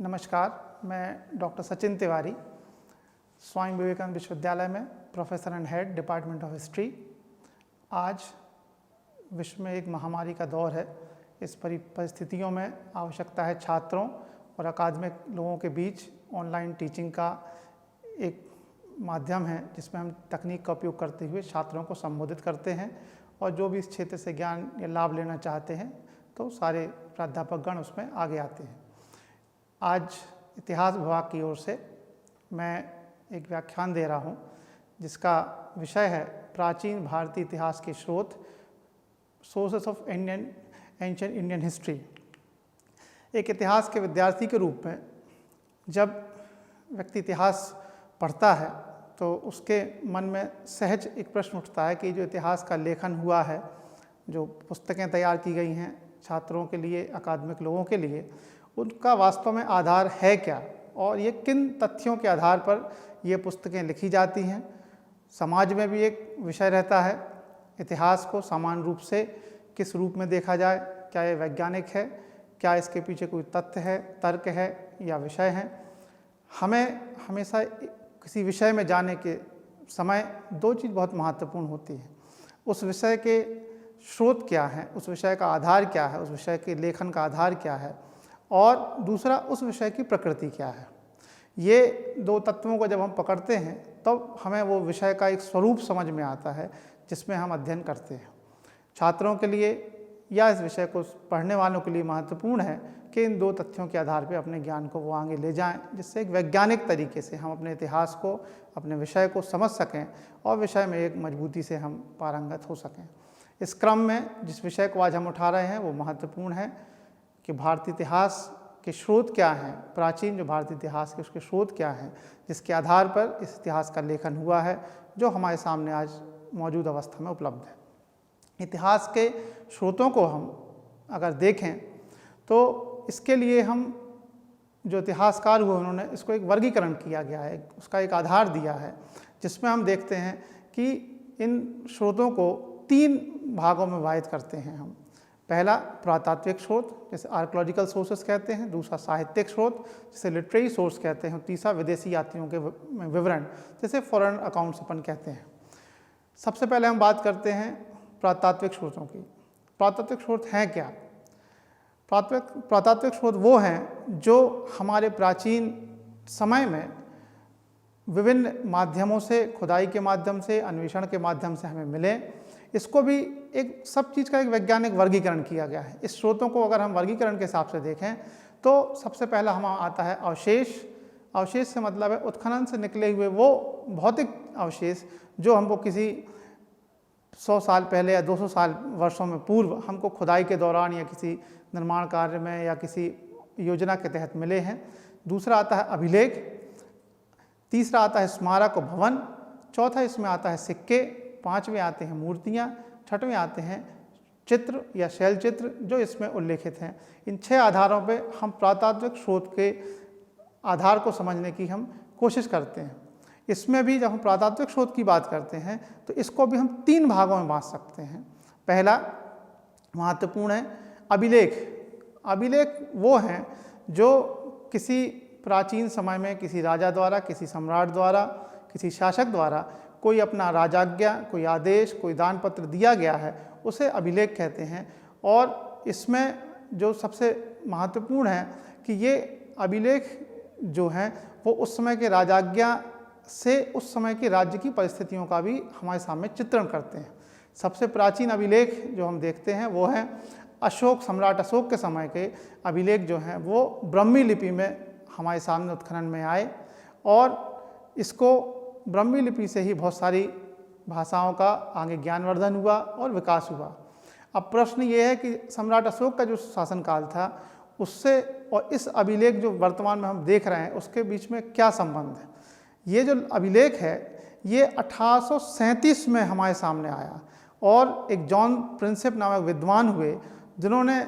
नमस्कार, मैं डॉक्टर सचिन तिवारी, स्वामी विवेकानंद विश्वविद्यालय में professor and head department of history. आज विश्व में एक महामारी का दौर है। इस परिस्थितियों में आवश्यकता है छात्रों और अकादमिक लोगों के बीच ऑनलाइन टीचिंग का एक माध्यम है जिसमें हम तकनीक का उपयोग करते हुए छात्रों को संबोधित करते हैं और जो भी इस क्षेत्र से ज्ञान या लाभ लेना चाहते हैं तो सारे प्राध्यापकगण उसमें आगे आते हैं। आज इतिहास विभाग की ओर से मैं एक व्याख्यान दे रहा हूँ जिसका विषय है प्राचीन भारतीय इतिहास के स्रोत, sources of ancient Indian history. एक इतिहास के विद्यार्थी के रूप में जब व्यक्ति इतिहास पढ़ता है तो उसके मन में सहज एक प्रश्न उठता है कि जो इतिहास का लेखन हुआ है, जो पुस्तकें तैयार की गई हैं छात्रों के लिए, अकादमिक लोगों के लिए, उनका वास्तव में आधार है क्या और ये किन तथ्यों के आधार पर ये पुस्तकें लिखी जाती हैं। समाज में भी एक विषय रहता है, इतिहास को समान रूप से किस रूप में देखा जाए, क्या ये वैज्ञानिक है, क्या इसके पीछे कोई तथ्य है, तर्क है या विषय है। हमें हमेशा किसी विषय में जाने के समय दो चीज़ बहुत महत्वपूर्ण होती है। उस विषय के स्रोत क्या हैं, उस विषय का आधार क्या है, उस विषय के लेखन का आधार क्या है, और दूसरा उस विषय की प्रकृति क्या है। ये दो तत्वों को जब हम पकड़ते हैं तब हमें वो विषय का एक स्वरूप समझ में आता है जिसमें हम अध्ययन करते हैं। छात्रों के लिए या इस विषय को पढ़ने वालों के लिए महत्वपूर्ण है कि इन दो तथ्यों के आधार पर अपने ज्ञान को वो आगे ले जाएं, जिससे एक वैज्ञानिक तरीके से हम अपने इतिहास को, अपने विषय को समझ सकें और विषय में एक मजबूती से हम पारंगत हो सकें। इस क्रम में जिस विषय को आज हम उठा रहे हैं वो महत्वपूर्ण है कि भारतीय इतिहास के स्रोत क्या हैं, प्राचीन जो भारतीय इतिहास के उसके स्रोत क्या हैं, जिसके आधार पर इस इतिहास का लेखन हुआ है जो हमारे सामने आज मौजूद अवस्था में उपलब्ध है। इतिहास के स्रोतों को हम अगर देखें तो इसके लिए हम जो इतिहासकार हुए उन्होंने इसको एक वर्गीकरण किया गया है, उसका एक आधार दिया है जिसमें हम देखते हैं कि इन स्रोतों को तीन भागों में विभाजित करते हैं हम। पहला पुरातात्विक स्रोत जिसे आर्कोलॉजिकल सोर्सेस कहते हैं, दूसरा साहित्यिक स्रोत जिसे लिटरेरी सोर्स कहते हैं, और तीसरा विदेशी यात्रियों के विवरण जिसे फॉरेन अकाउंट्स अपन कहते हैं। सबसे पहले हम बात करते हैं पुरातात्विक स्रोतों की। पुरातात्विक स्रोत हैं क्या? पुरातात्विक स्रोत वो हैं जो हमारे प्राचीन समय में विभिन्न माध्यमों से, खुदाई के माध्यम से, अन्वेषण के माध्यम से हमें मिले। इसको भी एक सब चीज़ का एक वैज्ञानिक वर्गीकरण किया गया है। इस स्रोतों को अगर हम वर्गीकरण के हिसाब से देखें तो सबसे पहला हमारा आता है अवशेष। अवशेष से मतलब है उत्खनन से निकले हुए वो भौतिक अवशेष जो हमको किसी 100 साल पहले या 200 साल वर्षों में पूर्व हमको खुदाई के दौरान या किसी निर्माण कार्य में या किसी योजना के तहत मिले हैं। दूसरा आता है अभिलेख, तीसरा आता है स्मारक और भवन, चौथा इसमें आता है सिक्के, पांचवें आते हैं मूर्तियाँ, छठवें आते हैं चित्र या शैल चित्र जो इसमें उल्लेखित हैं। इन 6 आधारों पे हम पुरातात्विक स्रोत के आधार को समझने की हम कोशिश करते हैं। इसमें भी जब हम पुरातात्विक स्रोत की बात करते हैं तो इसको भी हम 3 भागों में बांट सकते हैं। पहला महत्वपूर्ण है अभिलेख। अभिलेख वो हैं जो किसी प्राचीन समय में किसी राजा द्वारा, किसी सम्राट द्वारा, किसी शासक द्वारा कोई अपना राजाज्ञा, कोई आदेश, कोई दान पत्र दिया गया है, उसे अभिलेख कहते हैं। और इसमें जो सबसे महत्वपूर्ण है कि ये अभिलेख जो हैं वो उस समय के राजाज्ञा से उस समय के राज्य की परिस्थितियों का भी हमारे सामने चित्रण करते हैं। सबसे प्राचीन अभिलेख जो हम देखते हैं वो हैं अशोक, सम्राट अशोक के समय के अभिलेख जो हैं वो ब्राह्मी लिपि में हमारे सामने उत्खनन में आए और इसको ब्राह्मी लिपि से ही बहुत सारी भाषाओं का आगे ज्ञानवर्धन हुआ और विकास हुआ। अब प्रश्न ये है कि सम्राट अशोक का जो शासनकाल था उससे और इस अभिलेख जो वर्तमान में हम देख रहे हैं उसके बीच में क्या संबंध है। ये जो अभिलेख है ये 1837 में हमारे सामने आया और एक जॉन प्रिंसेप नामक विद्वान हुए जिन्होंने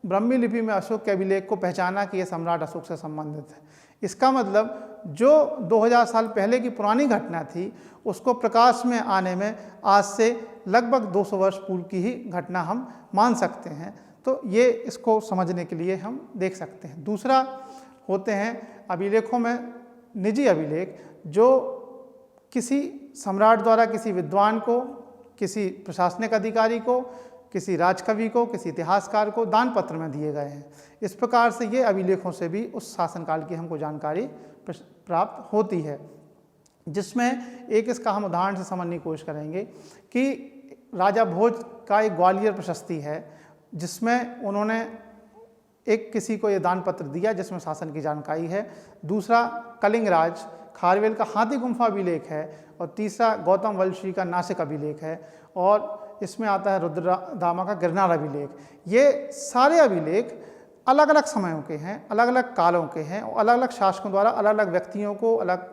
ब्राह्मी लिपि में अशोक के अभिलेख को पहचाना कि यह सम्राट अशोक से संबंधित है। इसका मतलब जो 2000 साल पहले की पुरानी घटना थी उसको प्रकाश में आने में आज से लगभग 200 वर्ष पूर्व की ही घटना हम मान सकते हैं। तो ये इसको समझने के लिए हम देख सकते हैं। दूसरा होते हैं अभिलेखों में निजी अभिलेख, जो किसी सम्राट द्वारा किसी विद्वान को, किसी प्रशासनिक अधिकारी को, किसी राजकवि को, किसी इतिहासकार को दान पत्र में दिए गए हैं। इस प्रकार से ये अभिलेखों से भी उस शासनकाल की हमको जानकारी प्राप्त होती है, जिसमें एक इसका हम उदाहरण से समझने की कोशिश करेंगे कि राजा भोज का एक ग्वालियर प्रशस्ति है, जिसमें उन्होंने एक किसी को ये दान पत्र दिया जिसमें शासन की जानकारी है। दूसरा कलिंगराज खारवेल का हाथी गुम्फा अभिलेख है, और तीसरा गौतम वल्लशी का नासिक अभिलेख है, और इसमें आता है रुद्रदामा का गिरनार अभिलेख। ये सारे अभिलेख अलग अलग समयों के हैं, अलग अलग कालों के हैं, और अलग अलग शासकों द्वारा अलग अलग व्यक्तियों को, अलग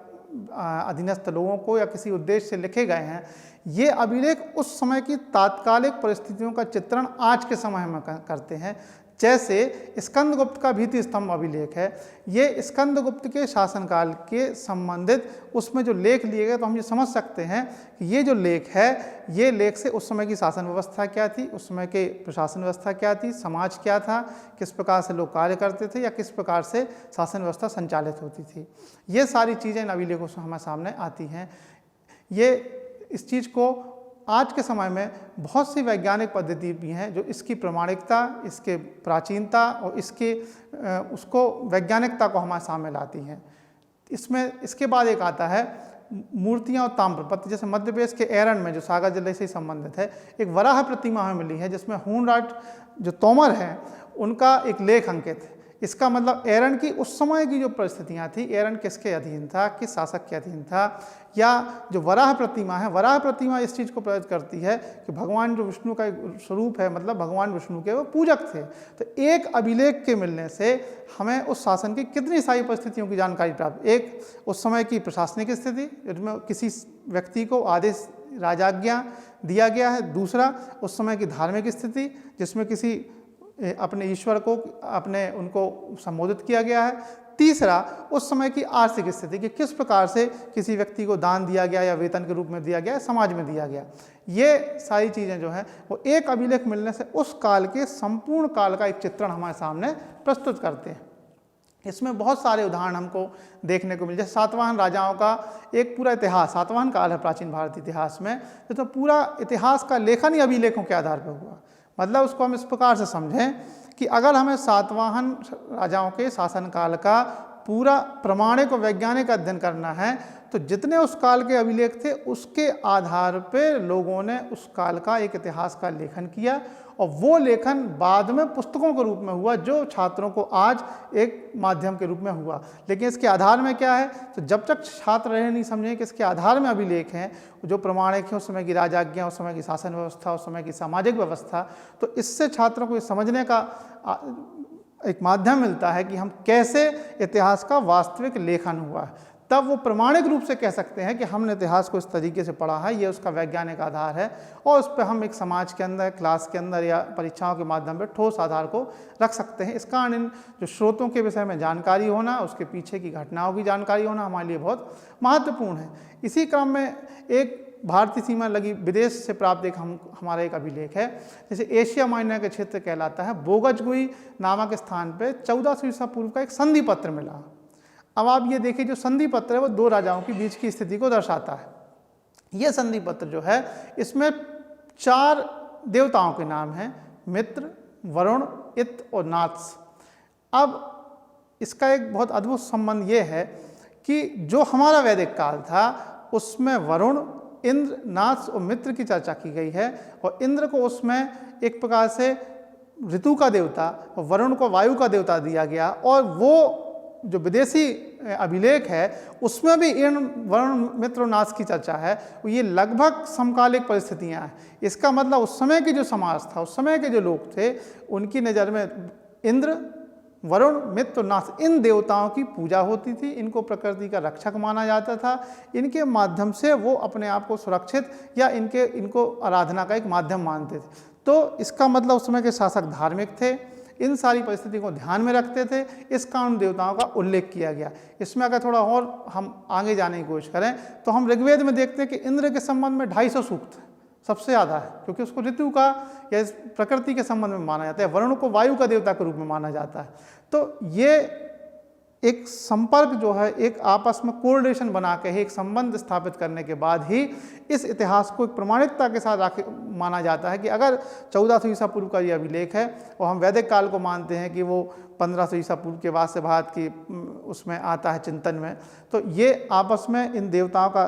अधीनस्थ लोगों को या किसी उद्देश्य से लिखे गए हैं। ये अभिलेख उस समय की तात्कालिक परिस्थितियों का चित्रण आज के समय में करते हैं। जैसे स्कंदगुप्त का भित्ति स्तंभ अभिलेख है, ये स्कंदगुप्त के शासनकाल के संबंधित उसमें जो लेख लिए गए, तो हम ये समझ सकते हैं कि ये जो लेख है, ये लेख से उस समय की शासन व्यवस्था क्या थी, उस समय के प्रशासन व्यवस्था क्या थी, समाज क्या था, किस प्रकार से लोग कार्य करते थे, या किस प्रकार से शासन व्यवस्था संचालित होती थी। ये सारी चीज़ें इन अभिलेखों से हमारे सामने आती हैं। ये इस चीज़ को आज के समय में बहुत सी वैज्ञानिक पद्धति भी हैं जो इसकी प्रामाणिकता, इसके प्राचीनता और इसके उसको वैज्ञानिकता को हमारे सामने लाती हैं। इसमें इसके बाद एक आता है मूर्तियां और ताम्रपत्र। जैसे मध्य प्रदेश के एरन में, जो सागर जिले से संबंधित है, एक वराह प्रतिमा हमें मिली है, जिसमें हूणराट जो तोमर हैं उनका एक लेख अंकित है। इसका मतलब एरन की उस समय की जो परिस्थितियां थी, एरन किसके अधीन था, किस शासक के अधीन था, या जो वराह प्रतिमा है, वराह प्रतिमा इस चीज़ को प्रकट करती है कि भगवान जो विष्णु का एक स्वरूप है, मतलब भगवान विष्णु के वो पूजक थे। तो एक अभिलेख के मिलने से हमें उस शासन की कितनी सारी परिस्थितियों की जानकारी प्राप्त। एक उस समय की प्रशासनिक स्थिति, जिसमें किसी व्यक्ति को आदेश राजाज्ञा दिया गया है। दूसरा उस समय की धार्मिक स्थिति, जिसमें किसी अपने ईश्वर को अपने उनको संबोधित किया गया है। तीसरा उस समय की आर्थिक स्थिति कि किस प्रकार से किसी व्यक्ति को दान दिया गया या वेतन के रूप में दिया गया, समाज में दिया गया। ये सारी चीज़ें जो हैं वो एक अभिलेख मिलने से उस काल के संपूर्ण काल का एक चित्रण हमारे सामने प्रस्तुत करते हैं। इसमें बहुत सारे उदाहरण हमको देखने को मिले। जैसे सातवाहन राजाओं का एक पूरा इतिहास, सातवाहन काल है प्राचीन भारतीय इतिहास में, तो पूरा इतिहास का लेखन ही अभिलेखों के आधार पर हुआ। मतलब उसको हम इस प्रकार से समझें कि अगर हमें सातवाहन राजाओं के शासनकाल का पूरा प्रमाणिक और वैज्ञानिक अध्ययन करना है, तो जितने उस काल के अभिलेख थे उसके आधार पर लोगों ने उस काल का एक इतिहास का लेखन किया, और वो लेखन बाद में पुस्तकों के रूप में हुआ, जो छात्रों को आज एक माध्यम के रूप में हुआ। लेकिन इसके आधार में क्या है, तो जब तक छात्र रहे नहीं समझें कि इसके आधार में अभिलेख हैं जो प्रमाणिक है, उस समय की राजाज्ञा, उस समय की शासन व्यवस्था, उस समय की सामाजिक व्यवस्था, तो इससे छात्रों को ये समझने का एक माध्यम मिलता है कि हम कैसे इतिहास का वास्तविक लेखन हुआ है। तब वो प्रमाणिक रूप से कह सकते हैं कि हमने इतिहास को इस तरीके से पढ़ा है, ये उसका वैज्ञानिक आधार है, और उस पर हम एक समाज के अंदर, क्लास के अंदर या परीक्षाओं के माध्यम पर ठोस आधार को रख सकते हैं। इस कारण इन जो स्रोतों के विषय में जानकारी होना, उसके पीछे की घटनाओं की जानकारी होना हमारे लिए बहुत महत्वपूर्ण है। इसी क्रम में एक भारतीय सीमा लगी विदेश से प्राप्त एक हमारा एक अभिलेख है, जैसे एशिया माइनर के क्षेत्र कहलाता है, बोगजगुई नामक स्थान पे 1400 ईसा पूर्व का एक संधि पत्र मिला। अब आप ये देखिए, जो संधि पत्र है वो दो राजाओं के बीच की स्थिति को दर्शाता है। ये संधि पत्र जो है, इसमें 4 देवताओं के नाम हैं, मित्र, वरुण, इत और नात्स। अब इसका एक बहुत अद्भुत संबंध ये है कि जो हमारा वैदिक काल था उसमें वरुण, इंद्र, नात्स और मित्र की चर्चा की गई है, और इंद्र को उसमें एक प्रकार से ऋतु का देवता और वरुण को वायु का देवता दिया गया। और वो जो विदेशी अभिलेख है उसमें भी इन वरुण, मित्र और नात्स की चर्चा है। ये लगभग समकालिक परिस्थितियां हैं। इसका मतलब उस समय की जो समाज था, उस समय के जो लोग थे, उनकी नज़र में इंद्र, वरुण, मित्र और नात्स, इन देवताओं की पूजा होती थी। इनको प्रकृति का रक्षक माना जाता था। इनके माध्यम से वो अपने आप को सुरक्षित या इनको आराधना का एक माध्यम मानते थे। तो इसका मतलब उस समय के शासक धार्मिक थे, इन सारी परिस्थिति को ध्यान में रखते थे। इस कारण देवताओं का उल्लेख किया गया। इसमें अगर थोड़ा और हम आगे जाने की कोशिश करें तो हम ऋग्वेद में देखते हैं कि इंद्र के संबंध में 250 सूक्त सबसे ज़्यादा है, क्योंकि उसको ऋतु का या इस प्रकृति के संबंध में माना जाता है। वरुण को वायु का देवता के रूप में माना जाता है। तो ये एक संपर्क जो है, एक आपस में कोऑर्डिनेशन बना के ही, एक संबंध स्थापित करने के बाद ही इस इतिहास को एक प्रमाणिकता के साथ माना जाता है कि अगर 1400 ईसा पूर्व का ये अभिलेख है और हम वैदिक काल को मानते हैं कि वो 1500 ईसा पूर्व के बाद से भारत की उसमें आता है चिंतन में, तो ये आपस में इन देवताओं का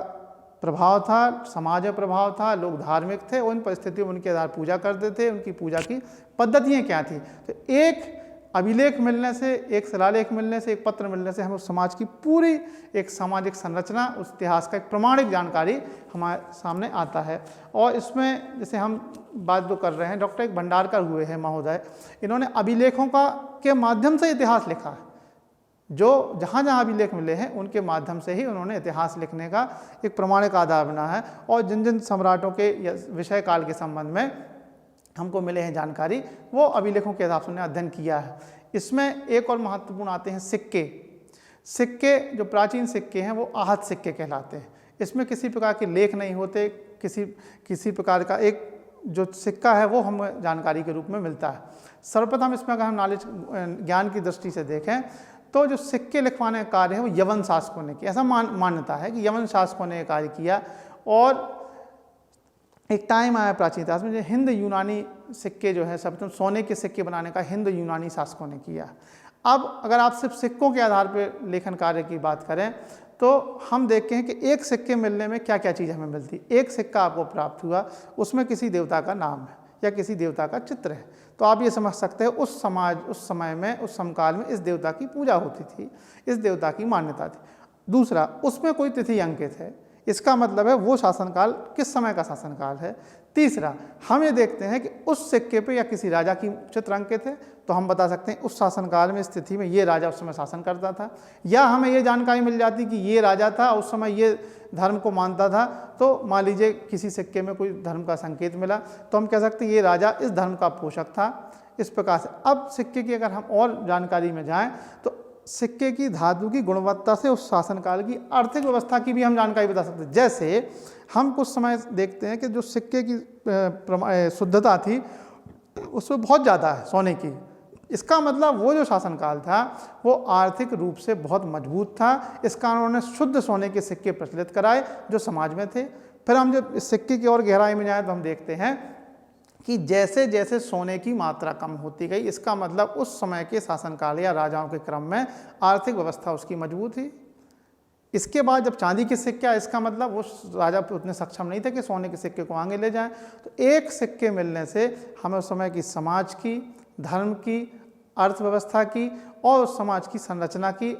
प्रभाव था, समाज में प्रभाव था, लोग धार्मिक थे, उन परिस्थितियों में उनके आधार पूजा करते थे, उनकी पूजा की पद्धतियाँ क्या थी। तो एक अभिलेख मिलने से, एक शिलालेख मिलने से, एक पत्र मिलने से हमें उस समाज की पूरी एक सामाजिक संरचना, उस इतिहास का एक प्रमाणिक जानकारी हमारे सामने आता है। और इसमें जैसे हम बात जो कर रहे हैं, डॉक्टर एक भंडारकर हुए हैं महोदय, इन्होंने अभिलेखों के माध्यम से इतिहास लिखा है। जो जहाँ जहाँ अभिलेख मिले हैं उनके माध्यम से ही उन्होंने इतिहास लिखने का एक प्रमाणिक आधार बना है। और जिन जिन सम्राटों के विषय काल के संबंध में हमको मिले हैं जानकारी, वो अभिलेखों के हिसाब से उन्होंने अध्ययन किया है। इसमें एक और महत्वपूर्ण आते हैं सिक्के। सिक्के जो प्राचीन सिक्के हैं वो आहत सिक्के कहलाते हैं। इसमें किसी प्रकार के लेख नहीं होते, किसी प्रकार का एक जो सिक्का है वो हमें जानकारी के रूप में मिलता है। सर्वप्रथम इसमें अगर हम नॉलेज ज्ञान की दृष्टि से देखें तो जो सिक्के लिखवाने का कार्य है वो यवन शासकों ने किया। ऐसा मान्यता है कि यवन शासकों ने कार्य किया। और एक टाइम आया प्राचीन इतिहास में जो हिंद यूनानी सिक्के जो है, सर्वप्रथम सोने के सिक्के बनाने का हिंद यूनानी शासकों ने किया। अब अगर आप सिर्फ सिक्कों के आधार पर लेखन कार्य की बात करें तो हम देखते हैं कि एक सिक्के मिलने में क्या क्या चीज़ हमें मिलती। एक सिक्का आपको प्राप्त हुआ, उसमें किसी देवता का नाम है या किसी देवता का चित्र है, तो आप ये समझ सकते हैं उस समय में, उस समकाल में इस देवता की पूजा होती थी, इस देवता की मान्यता थी। दूसरा, उसमें कोई तिथि अंकित है, इसका मतलब है वो शासनकाल किस समय का शासनकाल है। तीसरा, हम ये देखते हैं कि उस सिक्के पे या किसी राजा की चित्र अंकित है, तो हम बता सकते हैं उस शासनकाल में, स्थिति में ये राजा उस समय शासन करता था। या हमें ये जानकारी मिल जाती कि ये राजा था, उस समय ये धर्म को मानता था, तो मान लीजिए किसी सिक्के में कोई धर्म का संकेत मिला तो हम कह सकते हैं ये राजा इस धर्म का पोषक था। इस प्रकार से अब सिक्के की अगर हम और जानकारी में जाएं तो सिक्के की धातु की गुणवत्ता से उस शासनकाल की आर्थिक व्यवस्था की भी हम जानकारी बता सकते हैं। जैसे हम कुछ समय देखते हैं कि जो सिक्के की शुद्धता थी उसमें बहुत ज़्यादा है सोने की। इसका मतलब वो जो शासनकाल था वो आर्थिक रूप से बहुत मजबूत था। इस कारण उन्होंने शुद्ध सोने के सिक्के प्रचलित कराए जो समाज में थे। फिर हम जब इस सिक्के की और गहराई में जाएँ तो हम देखते हैं कि जैसे जैसे सोने की मात्रा कम होती गई, इसका मतलब उस समय के शासनकाल या राजाओं के क्रम में आर्थिक व्यवस्था उसकी मजबूत थी। इसके बाद जब चांदी के सिक्के, इसका मतलब वो राजा उतने सक्षम नहीं थे कि सोने के सिक्के को आगे ले जाएं। तो एक सिक्के मिलने से हमें उस समय की समाज की, धर्म की, अर्थव्यवस्था की और उस समाज की संरचना की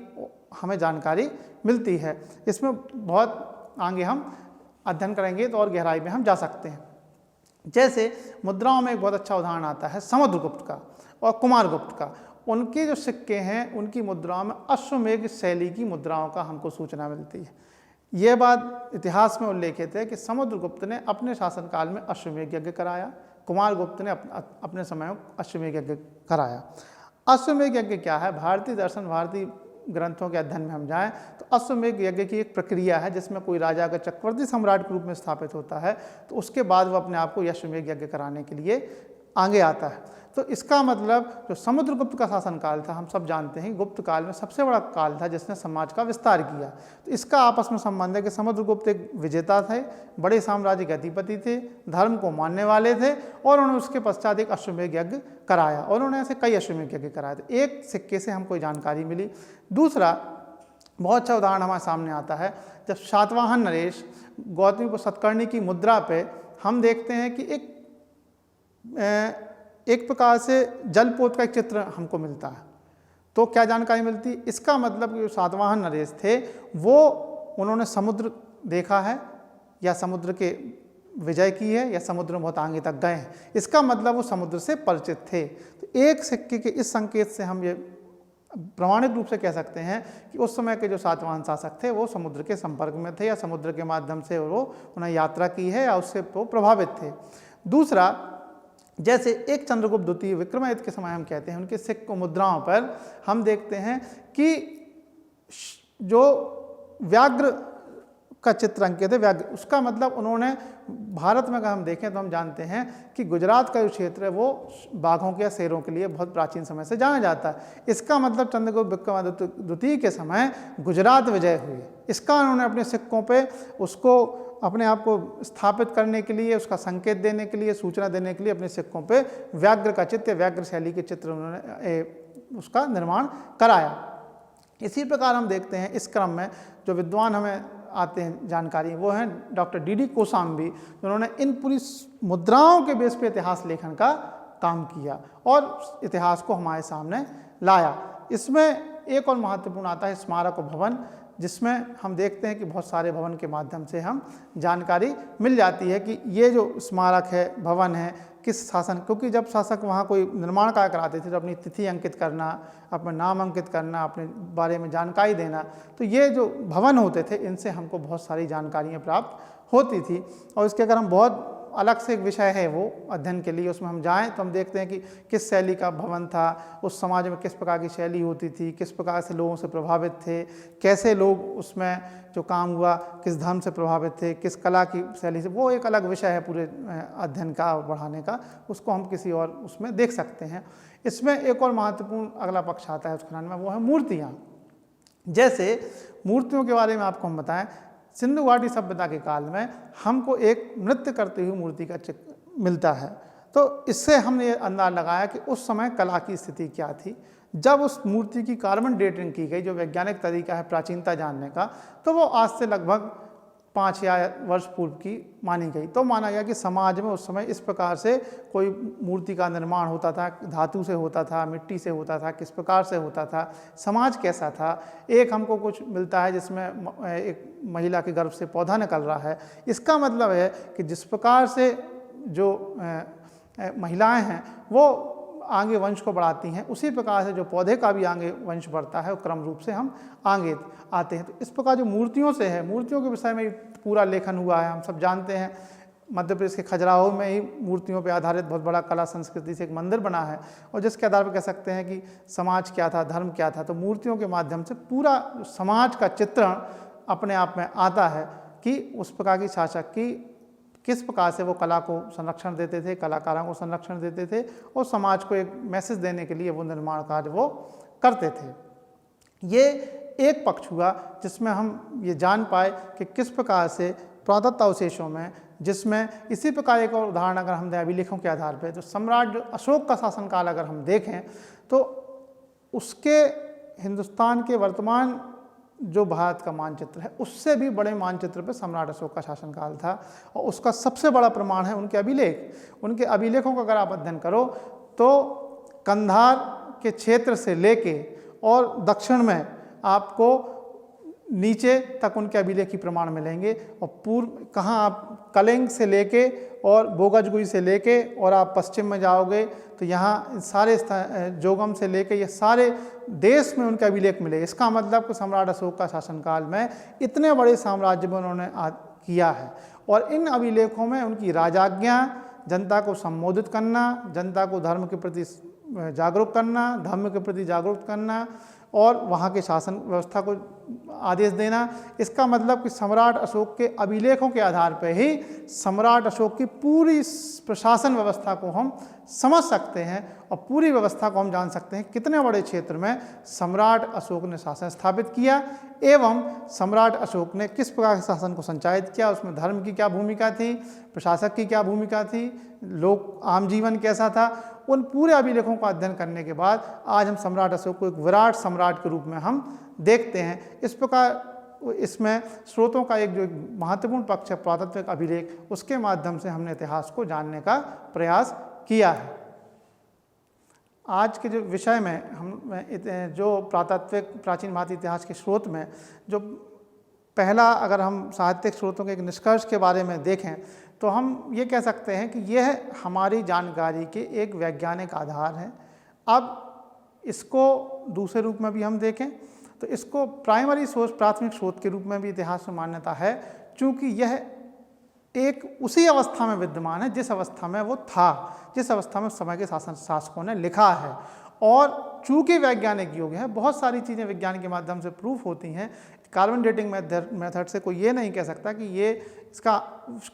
हमें जानकारी मिलती है। इसमें बहुत आगे हम अध्ययन करेंगे तो और गहराई में हम जा सकते हैं। जैसे मुद्राओं में एक बहुत अच्छा उदाहरण आता है समुद्रगुप्त का और कुमारगुप्त का। उनके जो सिक्के हैं उनकी मुद्राओं में अश्वमेघ शैली की मुद्राओं का हमको सूचना मिलती है। यह बात इतिहास में उल्लेखित है कि समुद्रगुप्त ने अपने शासनकाल में अश्वमेघ यज्ञ कराया, कुमारगुप्त ने अपने समय में अश्वमेघ यज्ञ कराया। अश्वमेघ यज्ञ क्या है? भारतीय दर्शन, भारतीय ग्रंथों के अध्ययन में हम जाएं तो अश्वमेघ यज्ञ की एक प्रक्रिया है जिसमें कोई राजा अगर चक्रवर्ती सम्राट के रूप में स्थापित होता है तो उसके बाद वो अपने आप को अश्वमेघ यज्ञ कराने के लिए आगे आता है। तो इसका मतलब जो समुद्रगुप्त का शासनकाल था, हम सब जानते हैं गुप्त काल में सबसे बड़ा काल था जिसने समाज का विस्तार किया। तो इसका आपस में संबंध है कि समुद्रगुप्त एक विजेता थे, बड़े साम्राज्य के अधिपति थे, धर्म को मानने वाले थे और उन्होंने उसके पश्चात एक अश्वमेघ यज्ञ कराया और उन्होंने ऐसे कई अश्वमेघ यज्ञ कराए थे। एक सिक्के से हमको जानकारी मिली। दूसरा बहुत अच्छा उदाहरण हमारे सामने आता है जब सातवाहन नरेश गौतमी सतकर्णी की मुद्रा पे हम देखते हैं कि एक प्रकार से जलपोत का एक चित्र हमको मिलता है। तो क्या जानकारी मिलती? इसका मतलब कि जो सातवाहन नरेश थे वो उन्होंने समुद्र देखा है या समुद्र के विजय की है या समुद्र में बहुत आगे तक गए हैं। इसका मतलब वो समुद्र से परिचित थे। तो एक सिक्के के इस संकेत से हम ये प्रमाणित रूप से कह सकते हैं कि उस समय के जो सातवाहन शासक थे वो समुद्र के संपर्क में थे या समुद्र के माध्यम से वो उन्हें यात्रा की है या उससे वो प्रभावित थे। दूसरा, जैसे एक चंद्रगुप्त द्वितीय विक्रमादित्य के समय हम कहते हैं उनके सिक्कों मुद्राओं पर हम देखते हैं कि जो व्याघ्र का चित्र अंकित है व्याघ्र। उसका मतलब उन्होंने भारत में अगर हम देखें तो हम जानते हैं कि गुजरात का जो क्षेत्र है वो बाघों के या शेरों के लिए बहुत प्राचीन समय से जाना जाता है। इसका मतलब चंद्रगुप्त विक्रमादित्य द्वितीय के समय गुजरात विजय हुई, इसका उन्होंने अपने सिक्कों पे उसको अपने आप को स्थापित करने के लिए, उसका संकेत देने के लिए, सूचना देने के लिए अपने सिक्कों पे व्याघ्र का चित्र, व्याघ्र शैली के चित्र उन्होंने उसका निर्माण कराया। इसी प्रकार हम देखते हैं इस क्रम में जो विद्वान हमें आते हैं जानकारी, वो हैं डॉक्टर डी कोसाम्बी, जिन्होंने इन पूरी मुद्राओं के बेस पे इतिहास लेखन का काम किया और इतिहास को हमारे सामने लाया। इसमें एक और महत्वपूर्ण आता है स्मारक और भवन, जिसमें हम देखते हैं कि बहुत सारे भवन के माध्यम से हम जानकारी मिल जाती है कि ये जो स्मारक है, भवन है, किस शासन, क्योंकि जब शासक वहाँ कोई निर्माण कार्य कराते थे तो अपनी तिथि अंकित करना, अपना नाम अंकित करना, अपने बारे में जानकारी देना, तो ये जो भवन होते थे इनसे हमको बहुत सारी जानकारियाँ प्राप्त होती थी। और इसके अगर हम बहुत अलग से एक विषय है वो अध्ययन के लिए, उसमें हम जाएं तो हम देखते हैं कि किस शैली का भवन था, उस समाज में किस प्रकार की शैली होती थी, किस प्रकार से लोगों से प्रभावित थे, कैसे लोग उसमें जो काम हुआ किस धर्म से प्रभावित थे, किस कला की शैली से, वो एक अलग विषय है पूरे अध्ययन का और बढ़ाने का, उसको हम किसी और उसमें देख सकते हैं। इसमें एक और महत्वपूर्ण अगला पक्ष आता है उस खंड में, वो है मूर्तियाँ। जैसे मूर्तियों के बारे में आपको हम बताएं, सिंधु घाटी सभ्यता के काल में हमको एक नृत्य करती हुई मूर्ति का चित्र मिलता है, तो इससे हमने ये अंदाज़ लगाया कि उस समय कला की स्थिति क्या थी। जब उस मूर्ति की कार्बन डेटिंग की गई, जो वैज्ञानिक तरीका है प्राचीनता जानने का, तो वो आज से लगभग 5,000 वर्ष पूर्व की मानी गई। तो माना गया कि समाज में उस समय इस प्रकार से कोई मूर्ति का निर्माण होता था, धातु से होता था, मिट्टी से होता था, किस प्रकार से होता था, समाज कैसा था। एक हमको कुछ मिलता है जिसमें एक महिला के गर्भ से पौधा निकल रहा है, इसका मतलब है कि जिस प्रकार से जो महिलाएं हैं वो आगे वंश को बढ़ाती हैं, उसी प्रकार से जो पौधे का भी आगे वंश बढ़ता है, वो क्रम रूप से हम आगे आते हैं। तो इस प्रकार जो मूर्तियों से है, मूर्तियों के विषय में पूरा लेखन हुआ है। हम सब जानते हैं मध्य प्रदेश के खजुराहो में ही मूर्तियों पर आधारित बहुत बड़ा कला संस्कृति से एक मंदिर बना है, और जिसके आधार पर कह सकते हैं कि समाज क्या था, धर्म क्या था। तो मूर्तियों के माध्यम से पूरा समाज का चित्रण अपने आप में आता है कि उस प्रकार की शासक की किस प्रकार से वो कला को संरक्षण देते थे, कलाकारों को संरक्षण देते थे, और समाज को एक मैसेज देने के लिए वो निर्माण कार्य वो करते थे। ये एक पक्ष हुआ जिसमें हम ये जान पाए कि किस प्रकार से पुरातत्व में, जिसमें इसी प्रकार एक और उदाहरण अगर हम दें अभिलेखों के आधार पर, तो सम्राट अशोक का शासनकाल अगर हम देखें तो उसके हिंदुस्तान के वर्तमान जो भारत का मानचित्र है उससे भी बड़े मानचित्र पर सम्राट अशोक का शासनकाल था, और उसका सबसे बड़ा प्रमाण है उनके अभिलेख। उनके अभिलेखों का अगर आप अध्ययन करो तो कंधार के क्षेत्र से लेके और दक्षिण में आपको नीचे तक उनके अभिलेखी प्रमाण मिलेंगे, और पूर्व कहाँ आप कलिंग से लेके और बोगजगुई से लेके और आप पश्चिम में जाओगे तो यहाँ सारे जोगम से लेके ये सारे देश में उनके अभिलेख मिले। इसका मतलब कि सम्राट अशोक का शासनकाल में इतने बड़े साम्राज्य में उन्होंने किया है, और इन अभिलेखों में उनकी राजाज्ञा, जनता को संबोधित करना, जनता को धर्म के प्रति जागरूक करना, धर्म के प्रति जागरूक करना, और वहाँ के शासन व्यवस्था को आदेश देना। इसका मतलब कि सम्राट अशोक के अभिलेखों के आधार पर ही सम्राट अशोक की पूरी प्रशासन व्यवस्था को हम समझ सकते हैं, और पूरी व्यवस्था को हम जान सकते हैं कितने बड़े क्षेत्र में सम्राट अशोक ने शासन स्थापित किया, एवं सम्राट अशोक ने किस प्रकार के शासन को संचालित किया, उसमें धर्म की क्या भूमिका थी, प्रशासक की क्या भूमिका थी, लोग आम जीवन कैसा था। उन पूरे अभिलेखों का अध्ययन करने के बाद आज हम सम्राट अशोक को एक विराट सम्राट के रूप में हम देखते हैं। इस प्रकार इसमें स्रोतों का एक जो महत्वपूर्ण पक्ष है पुरातत्विक अभिलेख, उसके माध्यम से हमने इतिहास को जानने का प्रयास किया है। आज के जो विषय में हम जो पुरातत्विक प्राचीन भारतीय इतिहास के स्रोत में जो पहला, अगर हम साहित्यिक स्रोतों के एक निष्कर्ष के बारे में देखें तो हम ये कह सकते हैं कि यह हमारी जानकारी के एक वैज्ञानिक आधार है। अब इसको दूसरे रूप में भी हम देखें तो इसको प्राइमरी सोर्स, प्राथमिक स्रोत के रूप में भी इतिहास में मान्यता है, चूँकि यह एक उसी अवस्था में विद्यमान है जिस अवस्था में वो था, जिस अवस्था में समय के शासकों ने लिखा है। और चूँकि वैज्ञानिक युग है, बहुत सारी चीज़ें विज्ञान के माध्यम से प्रूफ होती हैं, कार्बन डेटिंग मेथड से कोई ये नहीं कह सकता कि ये इसका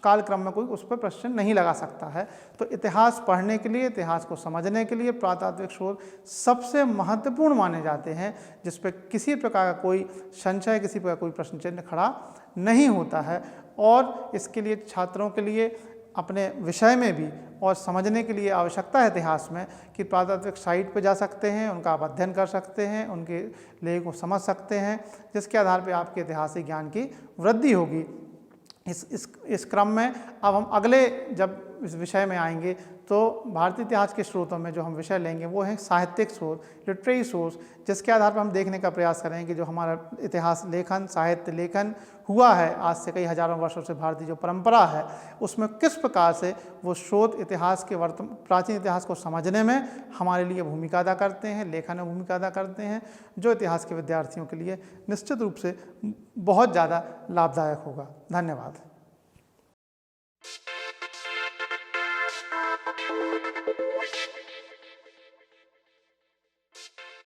कालक्रम में कोई उस पर प्रश्न नहीं लगा सकता है। तो इतिहास पढ़ने के लिए, इतिहास को समझने के लिए पुरातात्विक शोध सबसे महत्वपूर्ण माने जाते हैं, जिस पर किसी प्रकार का कोई संशय, किसी प्रकार कोई प्रश्न चिन्ह खड़ा नहीं होता है। और इसके लिए छात्रों के लिए अपने विषय में भी और समझने के लिए आवश्यकता है इतिहास में कि पुरातात्विक साइट पर जा सकते हैं, उनका आप अध्ययन कर सकते हैं, उनके लेख को समझ सकते हैं, जिसके आधार पर आपके ऐतिहासिक ज्ञान की वृद्धि होगी। इस क्रम में अब हम अगले जब इस विषय में आएंगे तो भारतीय इतिहास के स्रोतों में जो हम विषय लेंगे वो है साहित्यिक स्रोत, लिटरेरी सोर्स, जिसके आधार पर हम देखने का प्रयास करेंगे कि जो हमारा इतिहास लेखन, साहित्य लेखन हुआ है आज से कई हजारों वर्षों से, भारतीय जो परंपरा है उसमें किस प्रकार से वो स्रोत इतिहास के प्राचीन इतिहास को समझने में हमारे लिए भूमिका अदा करते हैं, लेखन में भूमिका अदा करते हैं, जो इतिहास के विद्यार्थियों के लिए निश्चित रूप से बहुत ज़्यादा लाभदायक होगा। धन्यवाद।